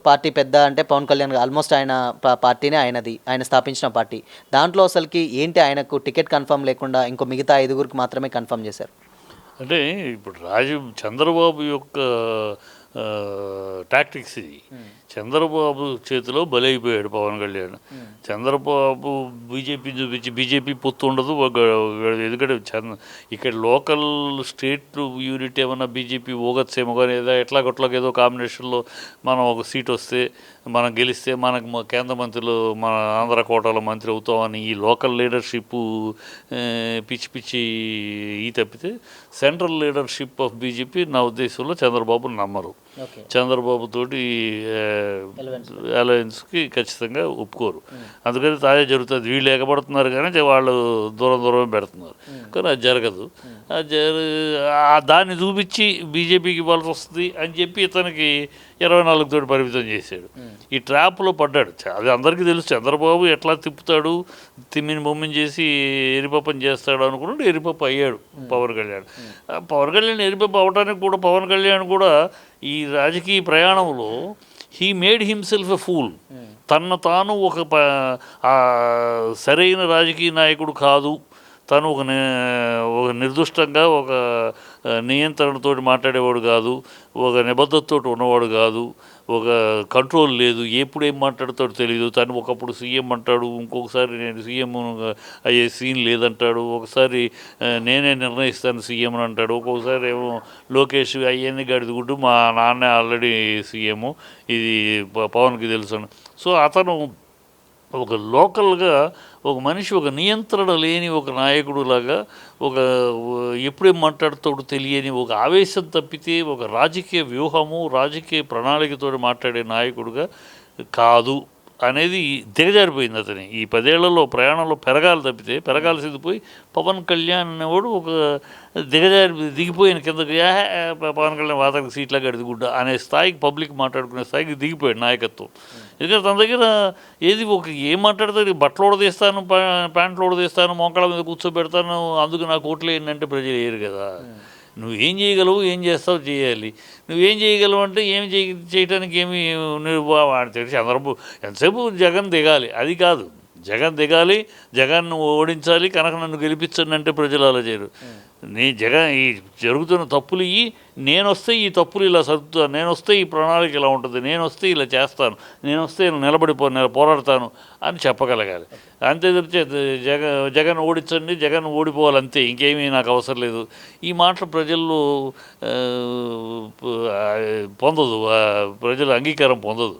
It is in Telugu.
పార్టీ పెద్ద అంటే పవన్ కళ్యాణ్ ఆల్మోస్ట్ ఆయన పార్టీనే ఆయనది. ఆయన స్థాపించిన పార్టీ. దాంట్లో అసలకి ఏంటి ఆయనకు టికెట్ కన్ఫర్మ్ లేకుండా ఇంకో మిగతా ఐదుగురికి మాత్రమే కన్ఫర్మ్ చేశారు. అంటే ఇప్పుడు చంద్రబాబు యొక్క టాక్టిక్స్ ఇది. చంద్రబాబు చేతిలో బలైపోయాడు పవన్ కళ్యాణ్. చంద్రబాబు బీజేపీ చూపించి బీజేపీ పొత్తు ఉండదు. ఎందుకంటే ఇక్కడ లోకల్ స్టేట్ యూనిట్ ఏమన్నా బీజేపీ ఊగచ్చేమో కానీ ఎట్లాగొట్లాగా ఏదో కాంబినేషన్లో మనం ఒక సీట్ వస్తే మనం గెలిస్తే మనకు కేంద్ర మంత్రులు మన ఆంధ్ర కోటాలో మంత్రి అవుతామని ఈ లోకల్ లీడర్షిప్ పిచ్చి పిచ్చి తప్పితే సెంట్రల్ లీడర్షిప్ ఆఫ్ బీజేపీ నా ఉద్దేశంలో చంద్రబాబు నమ్మరు. చంద్రబాబు తోటి అలయన్స్కి ఖచ్చితంగా ఒప్పుకోరు. అందుకని తాజా జరుగుతుంది. వీళ్ళు ఎగబడుతున్నారు కానీ వాళ్ళు దూరం పెడుతున్నారు. కానీ అది జరగదు. దాన్ని చూపించి బీజేపీకి ఇవ్వాల్సి వస్తుంది అని చెప్పి ఇతనికి 24 తోటి పరిమితం చేశాడు. ఈ ట్రాప్లో పడ్డాడు. అది అందరికీ తెలుసు. చంద్రబాబు ఎట్లా తిప్పుతాడు, తిమ్మిని బొమ్మిని చేసి ఎరిపప్పని చేస్తాడు అనుకున్నాడు. ఎరిపప్పు అయ్యాడు పవన్ కళ్యాణ్. పవన్ కళ్యాణ్ ఎరిపప్పు అవడానికి కూడా పవన్ కళ్యాణ్ కూడా ఈ రాజకీయ ప్రయాణంలో he made himself a fool. తాను ఒక సరైన రాజకీయ నాయకుడు కాదు, తను ఒక నిర్దుష్టంగా ఒక నియంత్రణతో మాట్లాడేవాడు కాదు, ఒక నిబద్ధతతో ఉన్నవాడు కాదు, ఒక కంట్రోల్ లేదు, ఎప్పుడు ఏం మాట్లాడతాడో తెలియదు. తను ఒకప్పుడు సీఎం అంటాడు, ఇంకొకసారి నేను సీఎం అయ్యే సీన్ లేదంటాడు, ఒకసారి నేనే నిర్ణయిస్తాను సీఎం అని అంటాడు, ఒక్కొక్కసారి ఏమో లోకేష్ అయ్యన్ని గడిదుకుంటూ మా నాన్నే ఆల్రెడీ సీఎం, ఇది పవన్కి తెలుసు. సో అతను ఒక లోకల్గా ఒక మనిషి ఒక నియంత్రణ లేని ఒక నాయకుడు లాగా ఎప్పుడేం మాట్లాడుతాడో తెలియని ఒక ఆవేశం తప్పితే ఒక రాజకీయ వ్యూహము రాజకీయ ప్రణాళికతో మాట్లాడే నాయకుడుగా కాదు అనేది దిగజారిపోయింది. అతని ఈ 10 ఏళ్లలో ప్రయాణంలో పెరగాల్సింది పోయి పవన్ కళ్యాణ్ అనేవాడు ఒక దిగిపోయిన కిందకి పవన్ కళ్యాణ్ వాతానికి సీట్లా గడిదిగుడ్డ అనే స్థాయికి పబ్లిక్ మాట్లాడుకునే స్థాయికి దిగిపోయాడు నాయకత్వం. ఎందుకంటే తన దగ్గర ఏం మాట్లాడతాడు, బట్టలు ఉడదీస్తాను, ప్యాంట్లు ఉడదీస్తాను, మోకాళ్ళ మీద కూర్చోబెడతాను, అందుకు నాకు ఓట్లు ఏంటంటే ప్రజలు వేయరు కదా. నువ్వేం చేయగలవు, ఏం చేస్తావు చేయాలి. నువ్వేం చేయగలవు అంటే చేయటానికి ఏమి చంద్రబాబు ఎంతసేపు జగన్ దిగాలి, అది కాదు. జగన్ దిగాలి, జగన్ను ఓడించాలి, కనుక నన్ను గెలిపించండి అంటే ప్రజలు అలా చేయరు. ఈ జరుగుతున్న తప్పులు నేను వస్తే ఈ తప్పులు ఇలా సర్దుతాను, నేను వస్తే ఈ ప్రణాళిక ఇలా ఉంటుంది, నేను వస్తే ఇలా చేస్తాను, నేను వస్తే నిలబడి పోరాడతాను అని చెప్పగలగాలి. అంతే తప్పితే జగన్ ఓడించండి, జగన్ ఓడిపోవాలంతే, ఇంకేమీ నాకు అవసరం లేదు, ఈ మాటలు ప్రజల్లో పొందదు, ప్రజల అంగీకారం పొందదు.